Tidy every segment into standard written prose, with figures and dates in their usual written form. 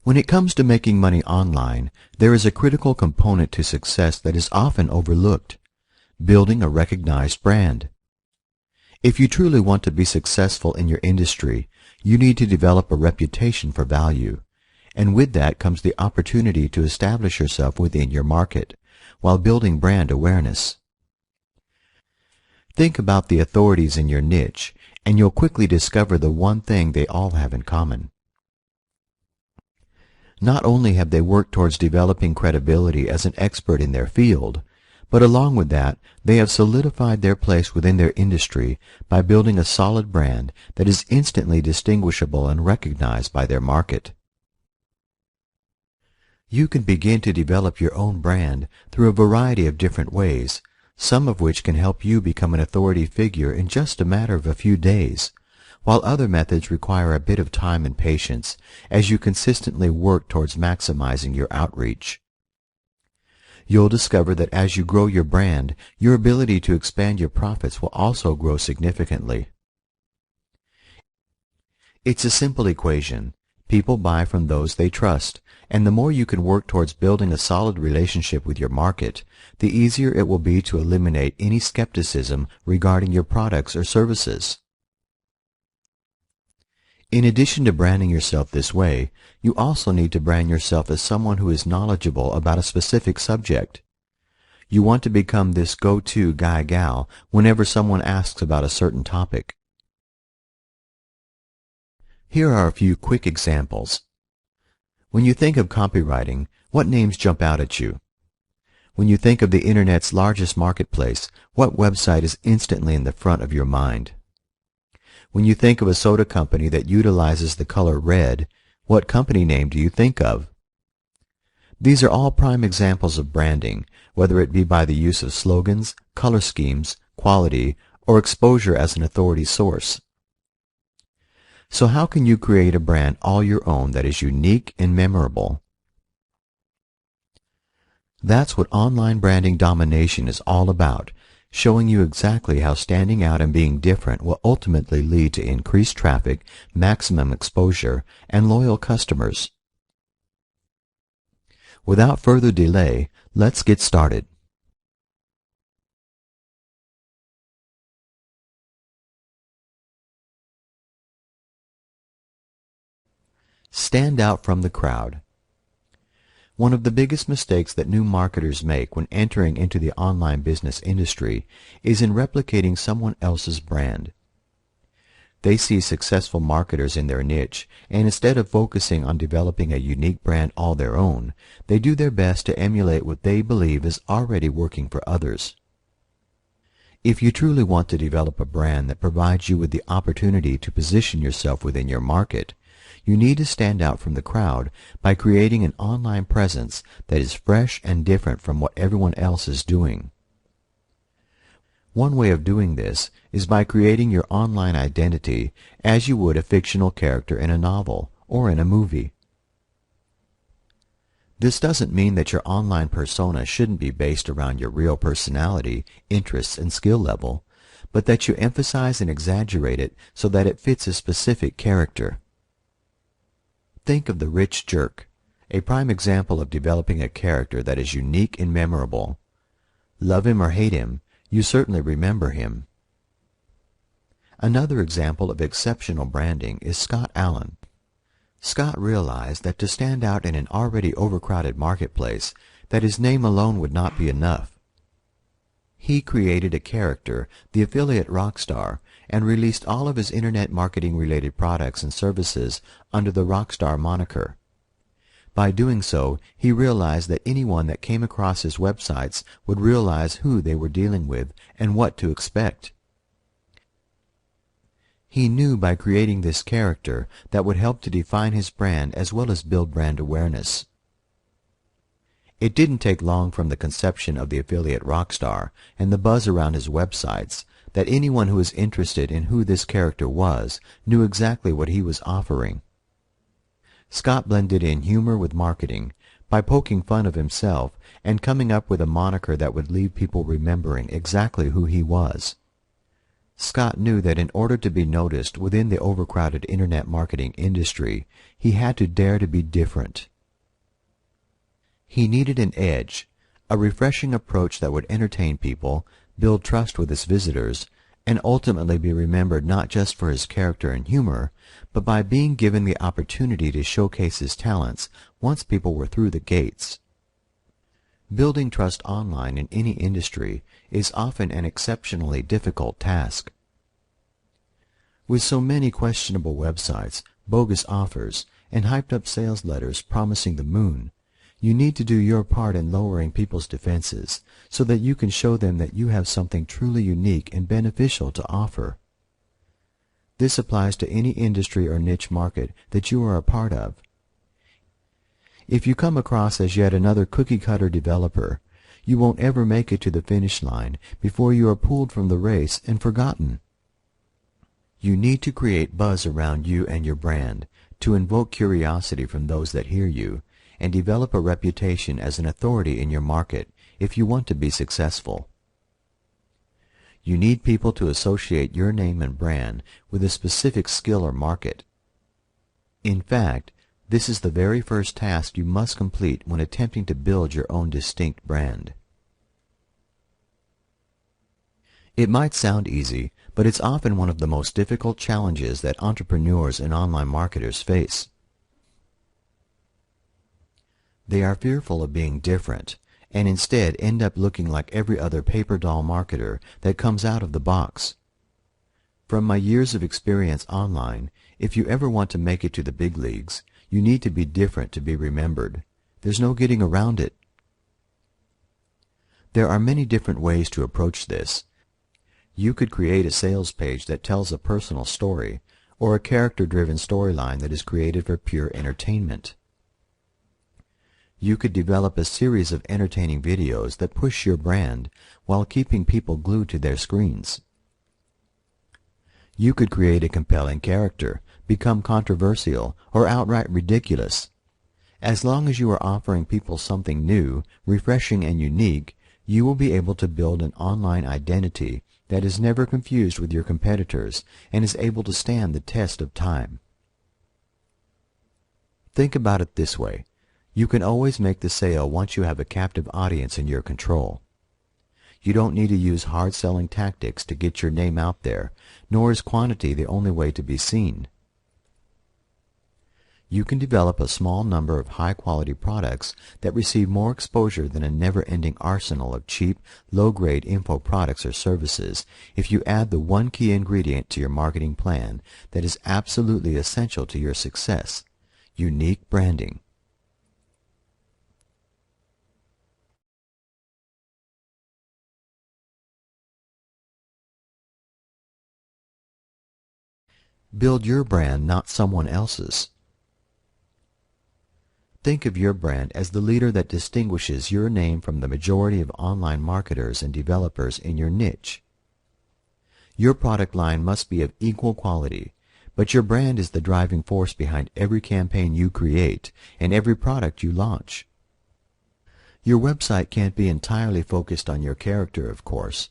When it comes to making money online, there is a critical component to success that is often overlooked: building a recognized brand. If you truly want to be successful in your industry, you need to develop a reputation for value, and with that comes the opportunity to establish yourself within your market, while building brand awareness. Think about the authorities in your niche, and you'll quickly discover the one thing they all have in common. Not only have they worked towards developing credibility as an expert in their field, but along with that, they have solidified their place within their industry by building a solid brand that is instantly distinguishable and recognized by their market. You can begin to develop your own brand through a variety of different ways, some of which can help you become an authority figure in just a matter of a few days, while other methods require a bit of time and patience as you consistently work towards maximizing your outreach. You'll discover that as you grow your brand, your ability to expand your profits will also grow significantly. It's a simple equation. People buy from those they trust, and the more you can work towards building a solid relationship with your market, the easier it will be to eliminate any skepticism regarding your products or services. In addition to branding yourself this way, you also need to brand yourself as someone who is knowledgeable about a specific subject. You want to become this go-to guy-gal whenever someone asks about a certain topic. Here are a few quick examples. When you think of copywriting, what names jump out at you? When you think of the Internet's largest marketplace, what website is instantly in the front of your mind? When you think of a soda company that utilizes the color red, what company name do you think of? These are all prime examples of branding, whether it be by the use of slogans, color schemes, quality, or exposure as an authority source. So how can you create a brand all your own that is unique and memorable? That's what online branding domination is all about, showing you exactly how standing out and being different will ultimately lead to increased traffic, maximum exposure, and loyal customers. Without further delay, let's get started. Stand out from the crowd. One of the biggest mistakes that new marketers make when entering into the online business industry is in replicating someone else's brand. They see successful marketers in their niche, and instead of focusing on developing a unique brand all their own, they do their best to emulate what they believe is already working for others. If you truly want to develop a brand that provides you with the opportunity to position yourself within your market, you need to stand out from the crowd by creating an online presence that is fresh and different from what everyone else is doing. One way of doing this is by creating your online identity as you would a fictional character in a novel or in a movie. This doesn't mean that your online persona shouldn't be based around your real personality, interests, and skill level, but that you emphasize and exaggerate it so that it fits a specific character. Think of the rich jerk, a prime example of developing a character that is unique and memorable. Love him or hate him, you certainly remember him. Another example of exceptional branding is Scott Allen. Scott realized that to stand out in an already overcrowded marketplace, that his name alone would not be enough. He created a character, the affiliate rock star, and released all of his internet marketing-related products and services under the Rockstar moniker. By doing so, he realized that anyone that came across his websites would realize who they were dealing with and what to expect. He knew by creating this character that would help to define his brand as well as build brand awareness. It didn't take long from the conception of the affiliate rockstar and the buzz around his websites that anyone who was interested in who this character was knew exactly what he was offering. Scott blended in humor with marketing by poking fun of himself and coming up with a moniker that would leave people remembering exactly who he was. Scott knew that in order to be noticed within the overcrowded internet marketing industry, he had to dare to be different. He needed an edge, a refreshing approach that would entertain people, build trust with his visitors, and ultimately be remembered not just for his character and humor, but by being given the opportunity to showcase his talents once people were through the gates. Building trust online in any industry is often an exceptionally difficult task. With so many questionable websites, bogus offers, and hyped-up sales letters promising the moon, you need to do your part in lowering people's defenses so that you can show them that you have something truly unique and beneficial to offer. This applies to any industry or niche market that you are a part of. If you come across as yet another cookie-cutter developer, you won't ever make it to the finish line before you are pulled from the race and forgotten. You need to create buzz around you and your brand to invoke curiosity from those that hear you and develop a reputation as an authority in your market if you want to be successful. You need people to associate your name and brand with a specific skill or market. In fact, this is the very first task you must complete when attempting to build your own distinct brand. It might sound easy, but it's often one of the most difficult challenges that entrepreneurs and online marketers face. They are fearful of being different, and instead end up looking like every other paper doll marketer that comes out of the box. From my years of experience online, if you ever want to make it to the big leagues, you need to be different to be remembered. There's no getting around it. There are many different ways to approach this. You could create a sales page that tells a personal story, or a character-driven storyline that is created for pure entertainment. You could develop a series of entertaining videos that push your brand while keeping people glued to their screens. You could create a compelling character, become controversial, or outright ridiculous. As long as you are offering people something new, refreshing, and unique, you will be able to build an online identity that is never confused with your competitors and is able to stand the test of time. Think about it this way. You can always make the sale once you have a captive audience in your control. You don't need to use hard-selling tactics to get your name out there, nor is quantity the only way to be seen. You can develop a small number of high-quality products that receive more exposure than a never-ending arsenal of cheap, low-grade info products or services if you add the one key ingredient to your marketing plan that is absolutely essential to your success: unique branding. Build your brand, not someone else's. Think of your brand as the leader that distinguishes your name from the majority of online marketers and developers in your niche. Your product line must be of equal quality, but your brand is the driving force behind every campaign you create and every product you launch. Your website can't be entirely focused on your character, of course.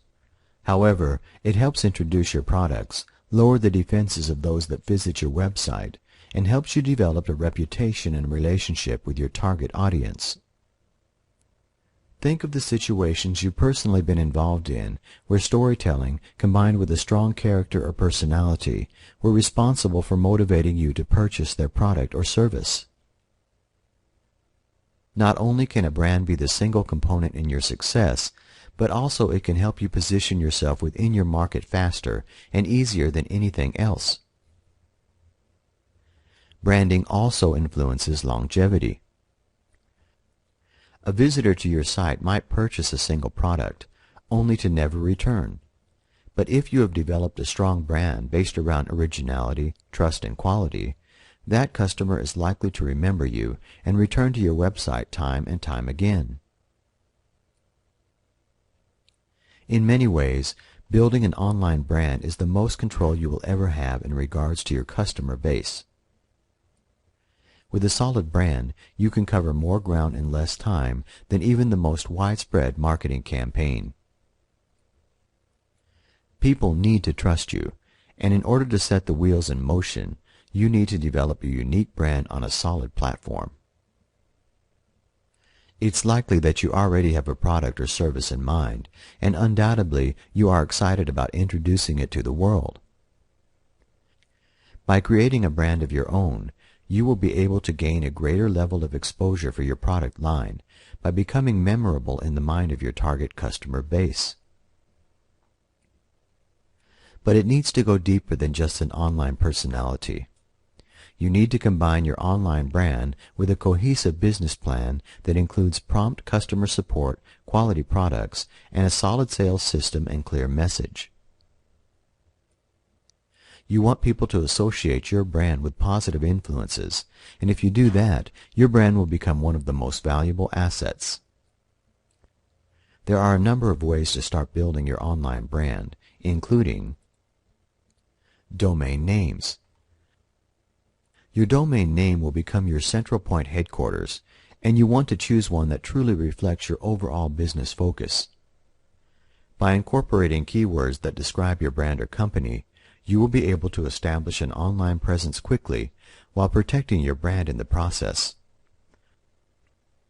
However, it helps introduce your products, lower the defenses of those that visit your website, and helps you develop a reputation and relationship with your target audience. Think of the situations you've personally been involved in where storytelling, combined with a strong character or personality, were responsible for motivating you to purchase their product or service. Not only can a brand be the single component in your success, but also it can help you position yourself within your market faster and easier than anything else. Branding also influences longevity. A visitor to your site might purchase a single product, only to never return. But if you have developed a strong brand based around originality, trust, and quality, that customer is likely to remember you and return to your website time and time again. In many ways, building an online brand is the most control you will ever have in regards to your customer base. With a solid brand, you can cover more ground in less time than even the most widespread marketing campaign. People need to trust you, and in order to set the wheels in motion, you need to develop a unique brand on a solid platform. It's likely that you already have a product or service in mind, and undoubtedly you are excited about introducing it to the world. By creating a brand of your own, you will be able to gain a greater level of exposure for your product line by becoming memorable in the mind of your target customer base. But it needs to go deeper than just an online personality. You need to combine your online brand with a cohesive business plan that includes prompt customer support, quality products, and a solid sales system and clear message. You want people to associate your brand with positive influences, and if you do that, your brand will become one of the most valuable assets. There are a number of ways to start building your online brand, including domain names. Your domain name will become your central point headquarters, and you want to choose one that truly reflects your overall business focus. By incorporating keywords that describe your brand or company, you will be able to establish an online presence quickly while protecting your brand in the process.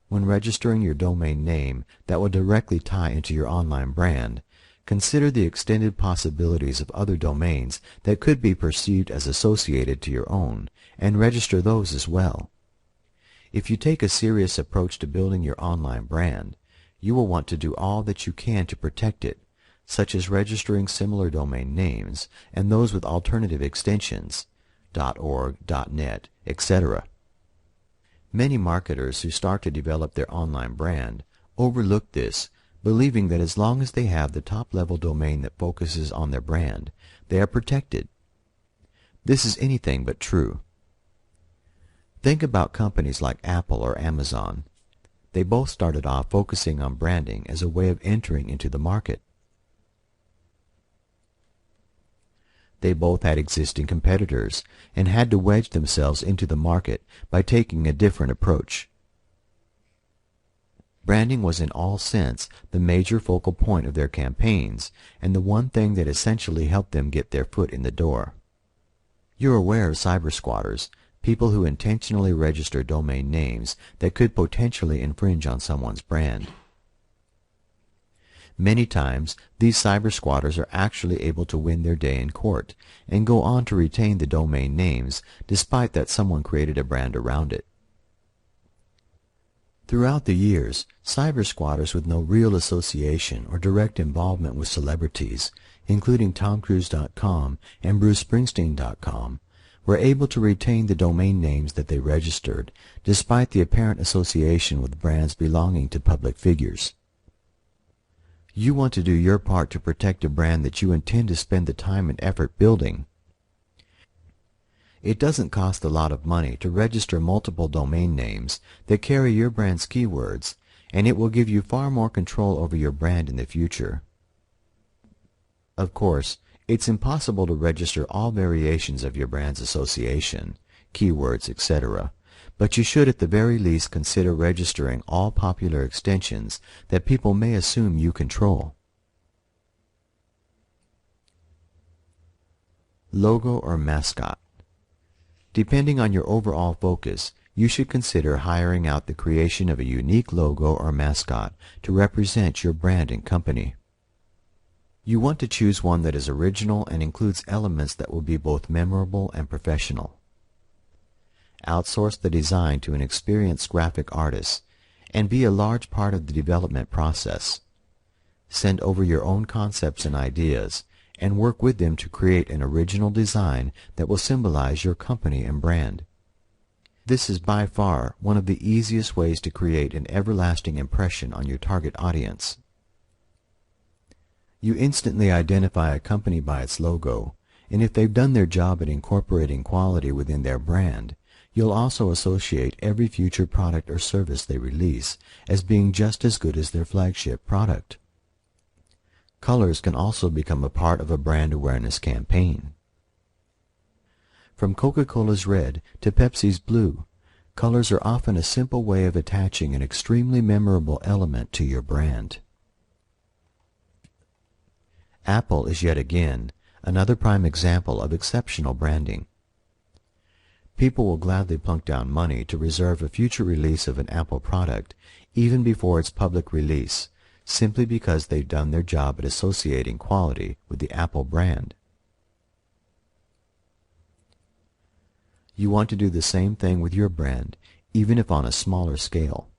When registering your domain name that will directly tie into your online brand, consider the extended possibilities of other domains that could be perceived as associated to your own, and register those as well. If you take a serious approach to building your online brand, you will want to do all that you can to protect it, such as registering similar domain names and those with alternative extensions, .org, .net, etc. Many marketers who start to develop their online brand overlook this, believing that as long as they have the top-level domain that focuses on their brand, they are protected. This is anything but true. Think about companies like Apple or Amazon. They both started off focusing on branding as a way of entering into the market. They both had existing competitors and had to wedge themselves into the market by taking a different approach. Branding was in all sense the major focal point of their campaigns and the one thing that essentially helped them get their foot in the door. You're aware of cyber squatters, people who intentionally register domain names that could potentially infringe on someone's brand. Many times, these cyber squatters are actually able to win their day in court and go on to retain the domain names despite that someone created a brand around it. Throughout the years, cyber squatters with no real association or direct involvement with celebrities, including TomCruise.com and BruceSpringsteen.com, were able to retain the domain names that they registered, despite the apparent association with brands belonging to public figures. You want to do your part to protect a brand that you intend to spend the time and effort building. It doesn't cost a lot of money to register multiple domain names that carry your brand's keywords, and it will give you far more control over your brand in the future. Of course, it's impossible to register all variations of your brand's association, keywords, etc., but you should at the very least consider registering all popular extensions that people may assume you control. Logo or mascot. Depending on your overall focus, you should consider hiring out the creation of a unique logo or mascot to represent your brand and company. You want to choose one that is original and includes elements that will be both memorable and professional. Outsource the design to an experienced graphic artist and be a large part of the development process. Send over your own concepts and ideas and work with them to create an original design that will symbolize your company and brand. This is by far one of the easiest ways to create an everlasting impression on your target audience. You instantly identify a company by its logo, and if they've done their job at incorporating quality within their brand, you'll also associate every future product or service they release as being just as good as their flagship product. Colors can also become a part of a brand awareness campaign. From Coca-Cola's red to Pepsi's blue, colors are often a simple way of attaching an extremely memorable element to your brand. Apple is yet again another prime example of exceptional branding. People will gladly plunk down money to reserve a future release of an Apple product even before its public release, simply because they've done their job at associating quality with the Apple brand. You want to do the same thing with your brand, even if on a smaller scale.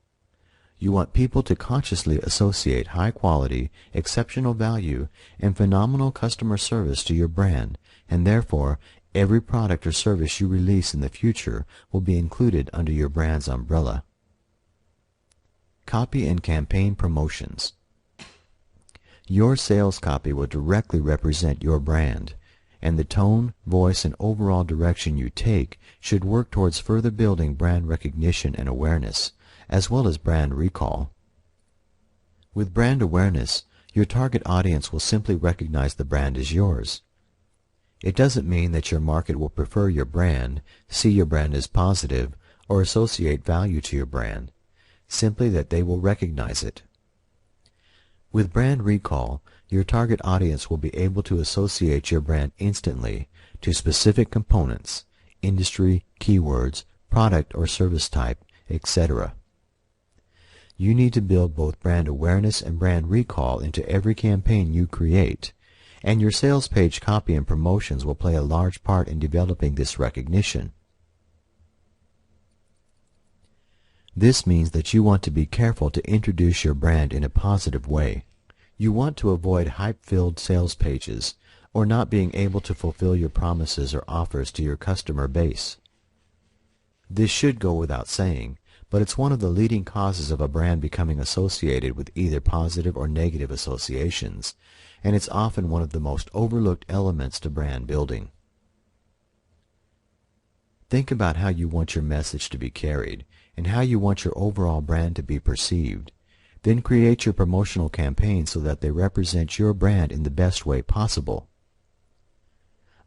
You want people to consciously associate high quality, exceptional value, and phenomenal customer service to your brand, and therefore every product or service you release in the future will be included under your brand's umbrella. Copy and campaign promotions. Your sales copy will directly represent your brand, and the tone, voice, and overall direction you take should work towards further building brand recognition and awareness, as well as brand recall. With brand awareness, your target audience will simply recognize the brand as yours. It doesn't mean that your market will prefer your brand, see your brand as positive, or associate value to your brand, simply that they will recognize it. With brand recall, your target audience will be able to associate your brand instantly to specific components, industry, keywords, product or service type, etc. You need to build both brand awareness and brand recall into every campaign you create, and your sales page copy and promotions will play a large part in developing this recognition. This means that you want to be careful to introduce your brand in a positive way. You want to avoid hype-filled sales pages or not being able to fulfill your promises or offers to your customer base. This should go without saying, but it's one of the leading causes of a brand becoming associated with either positive or negative associations, and it's often one of the most overlooked elements to brand building. Think about how you want your message to be carried and how you want your overall brand to be perceived. Then create your promotional campaigns so that they represent your brand in the best way possible.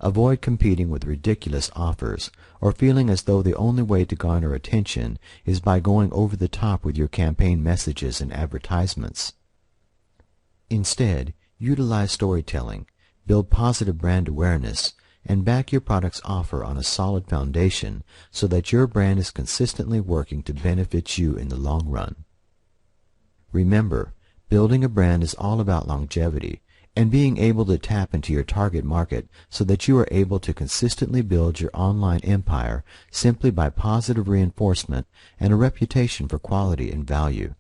Avoid competing with ridiculous offers or feeling as though the only way to garner attention is by going over the top with your campaign messages and advertisements. Instead, utilize storytelling, build positive brand awareness, and back your product's offer on a solid foundation so that your brand is consistently working to benefit you in the long run. Remember, building a brand is all about longevity and being able to tap into your target market so that you are able to consistently build your online empire simply by positive reinforcement and a reputation for quality and value.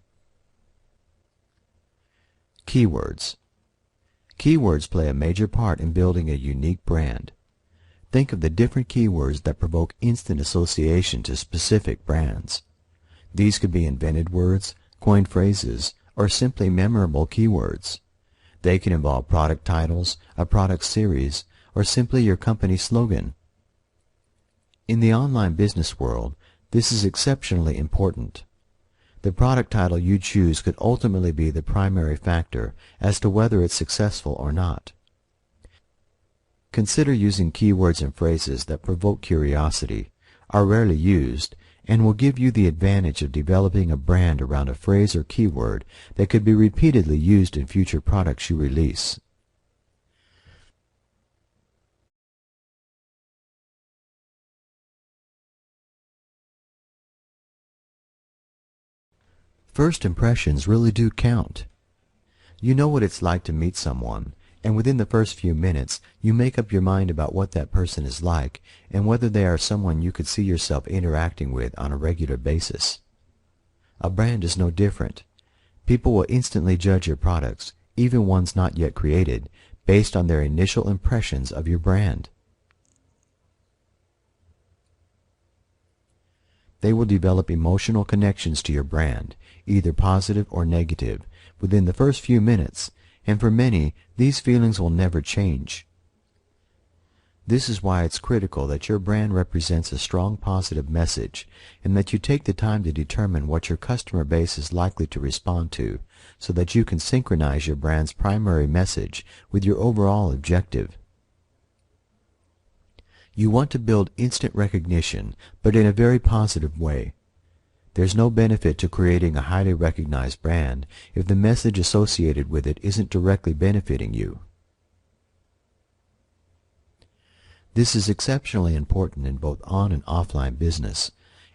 Keywords. Keywords play a major part in building a unique brand. Think of the different keywords that provoke instant association to specific brands. These could be invented words, coined phrases, or simply memorable keywords. They can involve product titles, a product series, or simply your company slogan. In the online business world, this is exceptionally important. The product title you choose could ultimately be the primary factor as to whether it's successful or not. Consider using keywords and phrases that provoke curiosity, are rarely used, and will give you the advantage of developing a brand around a phrase or keyword that could be repeatedly used in future products you release. First impressions really do count. You know what it's like to meet someone, and within the first few minutes you make up your mind about what that person is like and whether they are someone you could see yourself interacting with on a regular basis. A brand is no different. People will instantly judge your products, even ones not yet created, based on their initial impressions of your brand. They will develop emotional connections to your brand, either positive or negative, within the first few minutes, and for many, these feelings will never change. This is why it's critical that your brand represents a strong positive message and that you take the time to determine what your customer base is likely to respond to so that you can synchronize your brand's primary message with your overall objective. You want to build instant recognition, but in a very positive way. There's no benefit to creating a highly recognized brand if the message associated with it isn't directly benefiting you. This is exceptionally important in both on and offline business,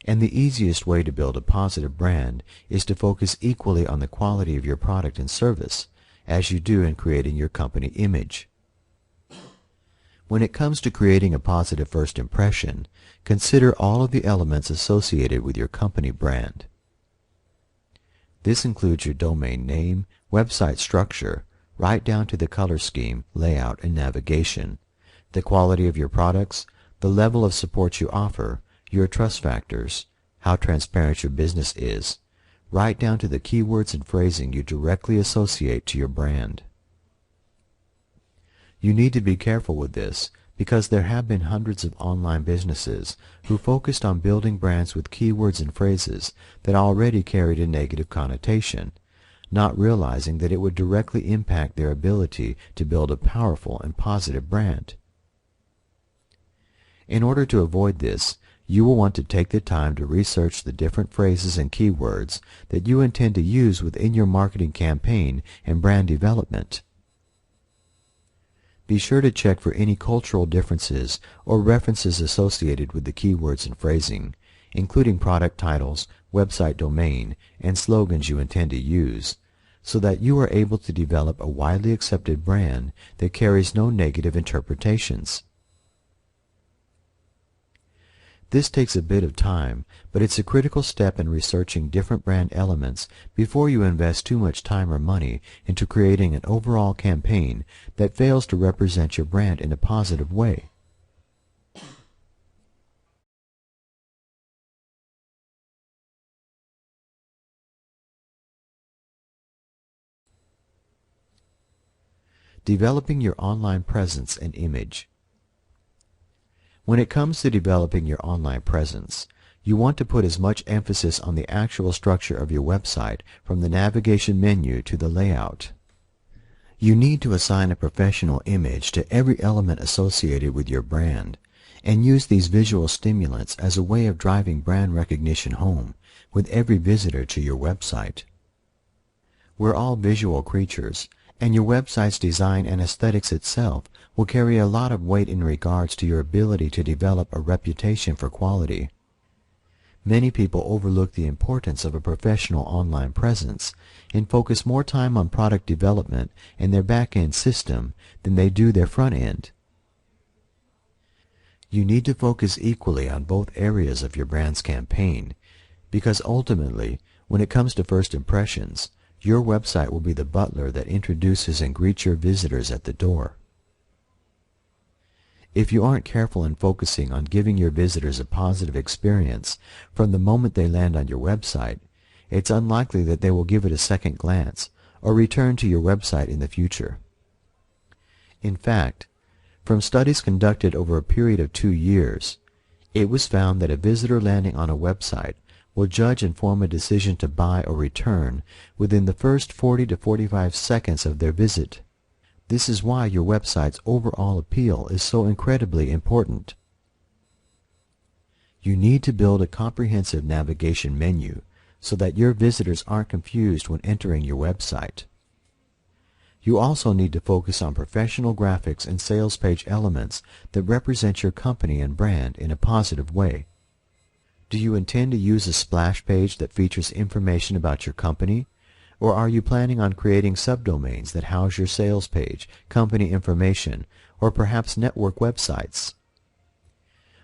and the easiest way to build a positive brand is to focus equally on the quality of your product and service as you do in creating your company image. When it comes to creating a positive first impression, consider all of the elements associated with your company brand. This includes your domain name, website structure, right down to the color scheme, layout, and navigation, the quality of your products, the level of support you offer, your trust factors, how transparent your business is, right down to the keywords and phrasing you directly associate to your brand. You need to be careful with this because there have been hundreds of online businesses who focused on building brands with keywords and phrases that already carried a negative connotation, not realizing that it would directly impact their ability to build a powerful and positive brand. In order to avoid this, you will want to take the time to research the different phrases and keywords that you intend to use within your marketing campaign and brand development. Be sure to check for any cultural differences or references associated with the keywords and phrasing, including product titles, website domain, and slogans you intend to use, so that you are able to develop a widely accepted brand that carries no negative interpretations. This takes a bit of time, but it's a critical step in researching different brand elements before you invest too much time or money into creating an overall campaign that fails to represent your brand in a positive way. Developing your online presence and image. When it comes to developing your online presence, you want to put as much emphasis on the actual structure of your website from the navigation menu to the layout. You need to assign a professional image to every element associated with your brand and use these visual stimulants as a way of driving brand recognition home with every visitor to your website. We're all visual creatures, and your website's design and aesthetics itself will carry a lot of weight in regards to your ability to develop a reputation for quality. Many people overlook the importance of a professional online presence and focus more time on product development and their back-end system than they do their front end. You need to focus equally on both areas of your brand's campaign, because ultimately, when it comes to first impressions, your website will be the butler that introduces and greets your visitors at the door. If you aren't careful in focusing on giving your visitors a positive experience from the moment they land on your website, it's unlikely that they will give it a second glance or return to your website in the future. In fact, from studies conducted over a period of 2 years, it was found that a visitor landing on a website will judge and form a decision to buy or return within the first 40 to 45 seconds of their visit. This is why your website's overall appeal is so incredibly important. You need to build a comprehensive navigation menu so that your visitors aren't confused when entering your website. You also need to focus on professional graphics and sales page elements that represent your company and brand in a positive way. Do you intend to use a splash page that features information about your company? Or are you planning on creating subdomains that house your sales page, company information, or perhaps network websites?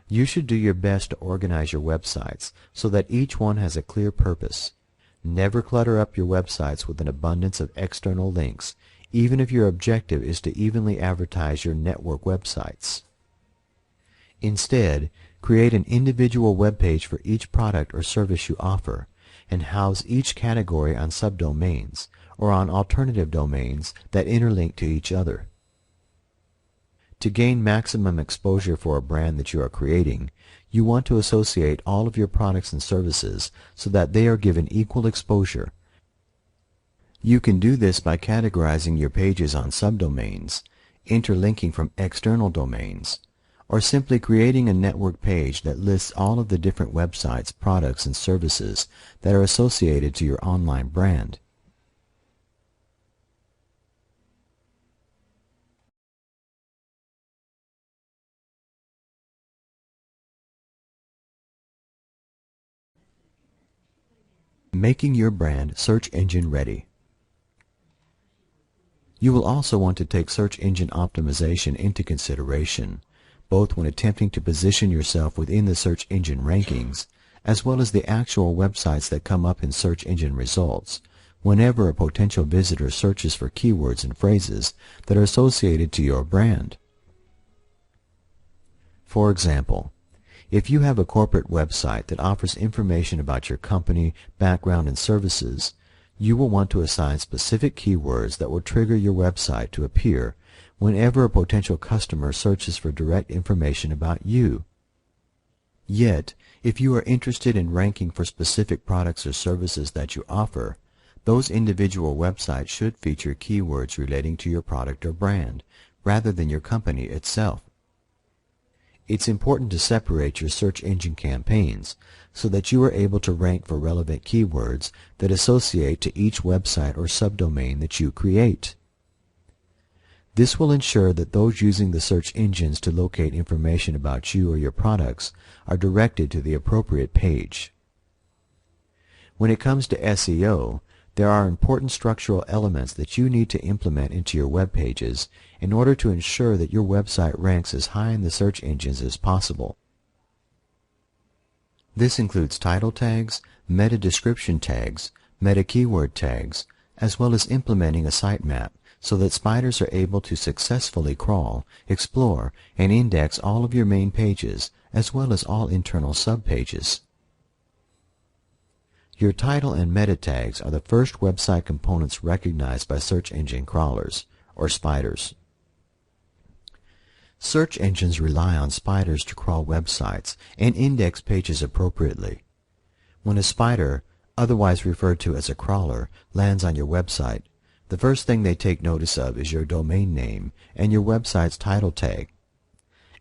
You should do your best to organize your websites so that each one has a clear purpose. Never clutter up your websites with an abundance of external links, even if your objective is to evenly advertise your network websites. Instead, create an individual web page for each product or service you offer, and house each category on subdomains or on alternative domains that interlink to each other. To gain maximum exposure for a brand that you are creating, you want to associate all of your products and services so that they are given equal exposure. You can do this by categorizing your pages on subdomains, interlinking from external domains, or simply creating a network page that lists all of the different websites, products, and services that are associated to your online brand. making your brand search engine ready. You will also want to take search engine optimization into consideration, both when attempting to position yourself within the search engine rankings, as well as the actual websites that come up in search engine results, whenever a potential visitor searches for keywords and phrases that are associated to your brand. For example, if you have a corporate website that offers information about your company, background, and services, you will want to assign specific keywords that will trigger your website to appear whenever a potential customer searches for direct information about you. Yet, if you are interested in ranking for specific products or services that you offer, those individual websites should feature keywords relating to your product or brand, rather than your company itself. It's important to separate your search engine campaigns so that you are able to rank for relevant keywords that associate to each website or subdomain that you create. This will ensure that those using the search engines to locate information about you or your products are directed to the appropriate page. When it comes to SEO, there are important structural elements that you need to implement into your web pages in order to ensure that your website ranks as high in the search engines as possible. This includes title tags, meta description tags, meta keyword tags, as well as implementing a sitemap so that spiders are able to successfully crawl, explore, and index all of your main pages as well as all internal subpages. Your title and meta tags are the first website components recognized by search engine crawlers, or spiders. Search engines rely on spiders to crawl websites and index pages appropriately. When a spider, otherwise referred to as a crawler, lands on your website, the first thing they take notice of is your domain name and your website's title tag.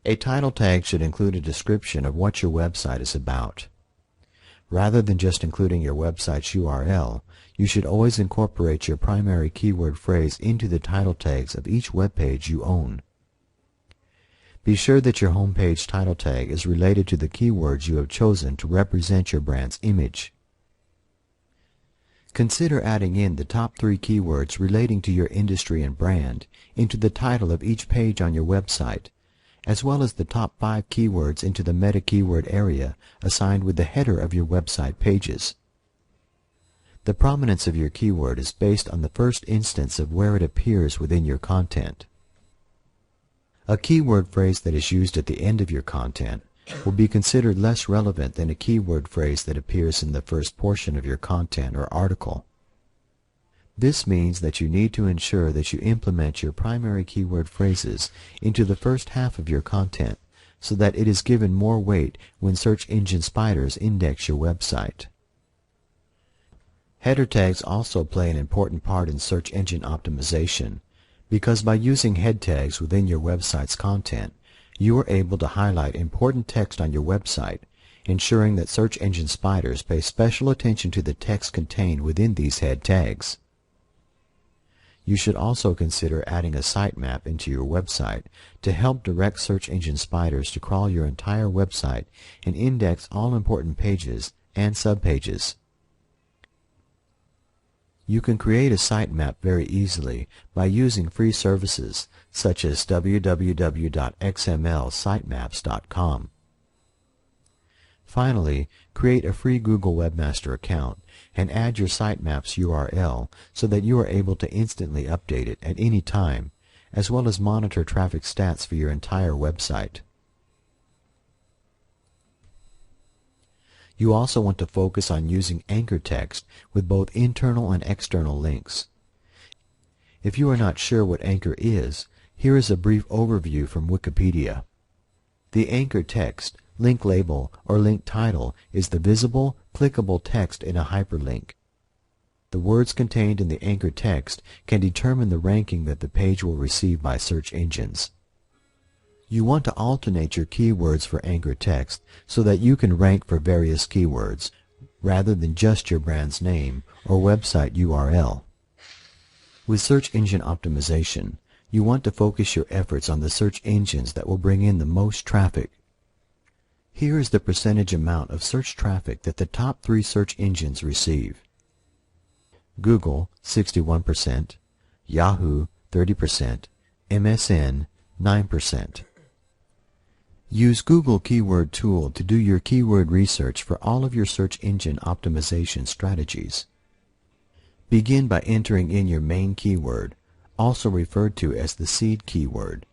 A title tag should include a description of what your website is about. Rather than just including your website's URL, you should always incorporate your primary keyword phrase into the title tags of each web page you own. Be sure that your homepage title tag is related to the keywords you have chosen to represent your brand's image. Consider adding in the top 3 keywords relating to your industry and brand into the title of each page on your website, as well as the top 5 keywords into the meta keyword area assigned with the header of your website pages. The prominence of your keyword is based on the first instance of where it appears within your content. A keyword phrase that is used at the end of your content will be considered less relevant than a keyword phrase that appears in the first portion of your content or article. This means that you need to ensure that you implement your primary keyword phrases into the first half of your content so that it is given more weight when search engine spiders index your website. Header tags also play an important part in search engine optimization because by using head tags within your website's content, you are able to highlight important text on your website, ensuring that search engine spiders pay special attention to the text contained within these head tags. You should also consider adding a sitemap into your website to help direct search engine spiders to crawl your entire website and index all important pages and subpages. You can create a sitemap very easily by using free services such as www.xmlsitemaps.com. Finally, create a free Google Webmaster account and add your sitemap's URL so that you are able to instantly update it at any time, as well as monitor traffic stats for your entire website. You also want to focus on using anchor text with both internal and external links. If you are not sure what anchor is, here is a brief overview from Wikipedia. The anchor text, link label, or link title is the visible, clickable text in a hyperlink. The words contained in the anchor text can determine the ranking that the page will receive by search engines. You want to alternate your keywords for anchor text so that you can rank for various keywords, rather than just your brand's name or website URL. With search engine optimization, you want to focus your efforts on the search engines that will bring in the most traffic. Here is the percentage amount of search traffic that the top 3 search engines receive. Google 61%, Yahoo 30%, MSN 9%. Use Google Keyword Tool to do your keyword research for all of your search engine optimization strategies. Begin by entering in your main keyword, also referred to as the seed keyword.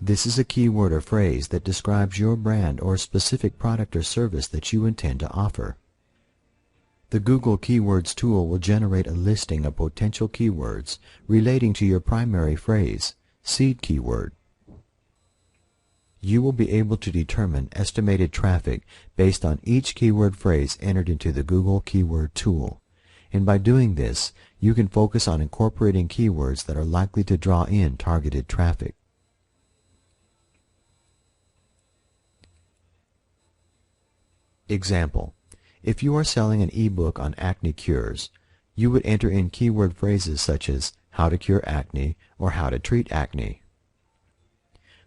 This is a keyword or phrase that describes your brand or specific product or service that you intend to offer. The Google Keywords tool will generate a listing of potential keywords relating to your primary phrase, seed keyword. You will be able to determine estimated traffic based on each keyword phrase entered into the Google Keyword tool, and by doing this, you can focus on incorporating keywords that are likely to draw in targeted traffic. Example: if you are selling an ebook on acne cures, you would enter in keyword phrases such as how to cure acne or how to treat acne.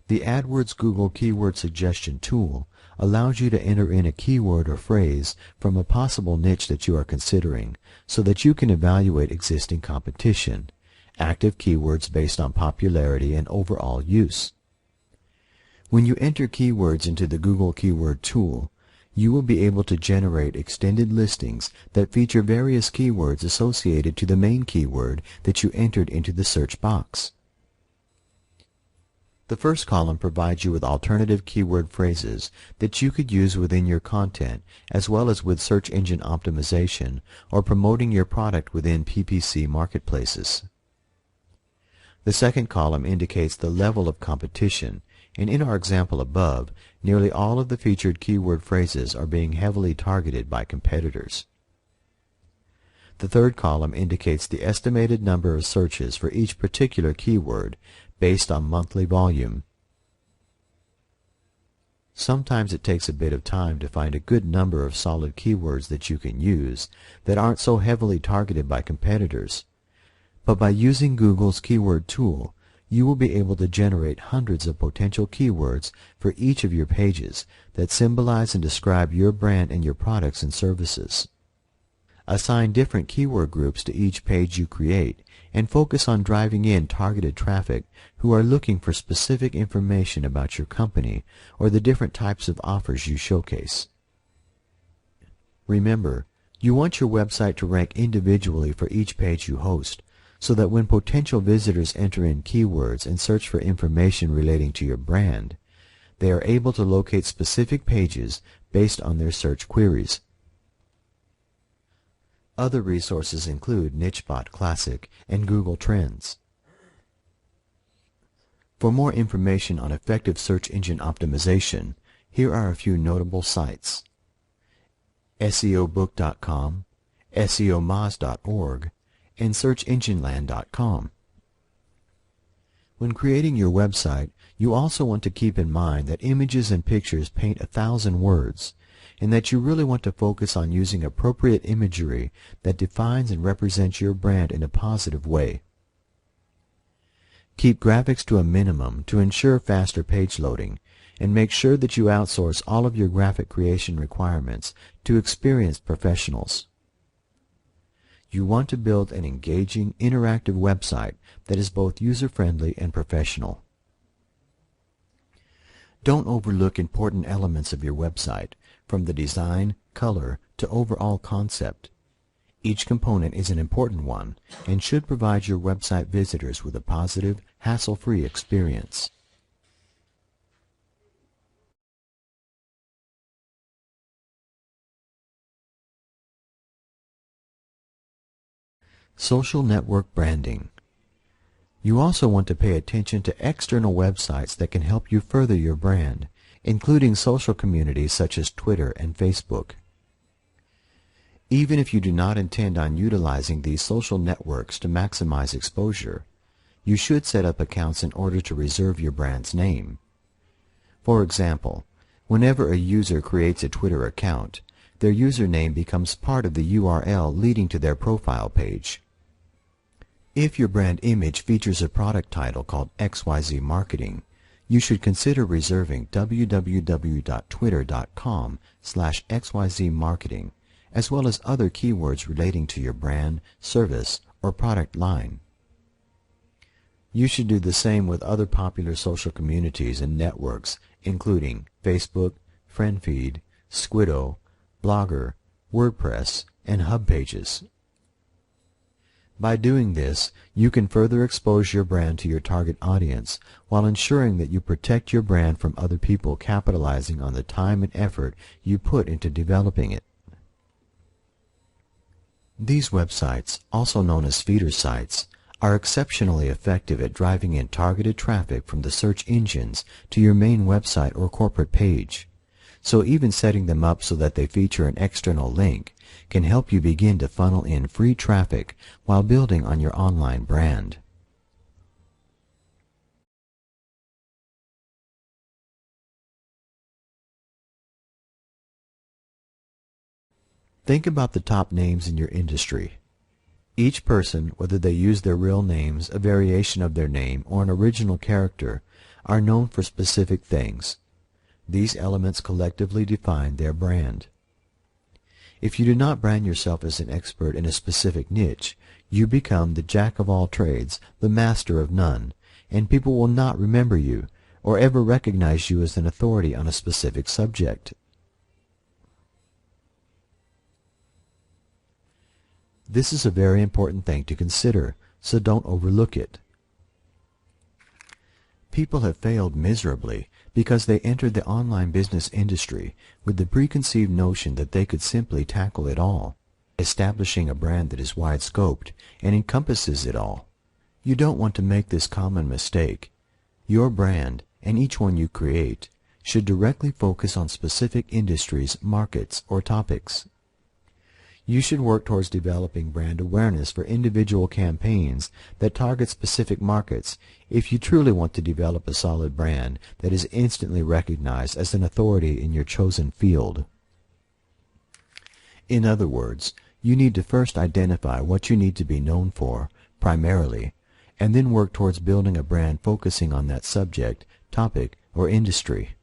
The AdWords Google Keyword Suggestion tool allows you to enter in a keyword or phrase from a possible niche that you are considering so that you can evaluate existing competition, active keywords based on popularity and overall use. When you enter keywords into the Google Keyword tool, you will be able to generate extended listings that feature various keywords associated to the main keyword that you entered into the search box. The first column provides you with alternative keyword phrases that you could use within your content as well as with search engine optimization or promoting your product within PPC marketplaces. The second column indicates the level of competition, and in our example above, nearly all of the featured keyword phrases are being heavily targeted by competitors. The third column indicates the estimated number of searches for each particular keyword based on monthly volume. Sometimes it takes a bit of time to find a good number of solid keywords that you can use that aren't so heavily targeted by competitors. But by using Google's keyword tool, you will be able to generate hundreds of potential keywords for each of your pages that symbolize and describe your brand and your products and services. Assign different keyword groups to each page you create and focus on driving in targeted traffic who are looking for specific information about your company or the different types of offers you showcase. Remember, you want your website to rank individually for each page you host, so that when potential visitors enter in keywords and search for information relating to your brand, they are able to locate specific pages based on their search queries. Other resources include NicheBot Classic and Google Trends. For more information on effective search engine optimization, here are a few notable sites: SEObook.com, SEOmoz.org, and SearchEngineLand.com. When creating your website, you also want to keep in mind that images and pictures paint 1,000 words, and that you really want to focus on using appropriate imagery that defines and represents your brand in a positive way. Keep graphics to a minimum to ensure faster page loading, and make sure that you outsource all of your graphic creation requirements to experienced professionals. You want to build an engaging, interactive website that is both user-friendly and professional. Don't overlook important elements of your website, from the design, color, to overall concept. Each component is an important one and should provide your website visitors with a positive, hassle-free experience. Social network branding. You also want to pay attention to external websites that can help you further your brand, including social communities such as Twitter and Facebook. Even if you do not intend on utilizing these social networks to maximize exposure, you should set up accounts in order to reserve your brand's name. For example, whenever a user creates a Twitter account, their username becomes part of the URL leading to their profile page. If your brand image features a product title called XYZ Marketing, you should consider reserving www.twitter.com/XYZ Marketing as well as other keywords relating to your brand, service, or product line. You should do the same with other popular social communities and networks, including Facebook, FriendFeed, Squiddo, Blogger, WordPress, and Hub Pages. By doing this, you can further expose your brand to your target audience while ensuring that you protect your brand from other people capitalizing on the time and effort you put into developing it. These websites, also known as feeder sites, are exceptionally effective at driving in targeted traffic from the search engines to your main website or corporate page. So even setting them up so that they feature an external link can help you begin to funnel in free traffic while building on your online brand. Think about the top names in your industry. Each person, whether they use their real names, a variation of their name, or an original character, are known for specific things. These elements collectively define their brand. If you do not brand yourself as an expert in a specific niche, you become the jack of all trades, the master of none, and people will not remember you or ever recognize you as an authority on a specific subject. This is a very important thing to consider, so don't overlook it. People have failed miserably because they entered the online business industry with the preconceived notion that they could simply tackle it all, establishing a brand that is wide-scoped and encompasses it all. You don't want to make this common mistake. Your brand, and each one you create, should directly focus on specific industries, markets, or topics. You should work towards developing brand awareness for individual campaigns that target specific markets if you truly want to develop a solid brand that is instantly recognized as an authority in your chosen field. In other words, you need to first identify what you need to be known for, primarily, and then work towards building a brand focusing on that subject, topic, or industry.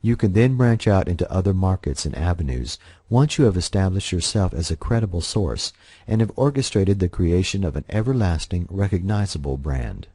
You can then branch out into other markets and avenues once you have established yourself as a credible source and have orchestrated the creation of an everlasting, recognizable brand.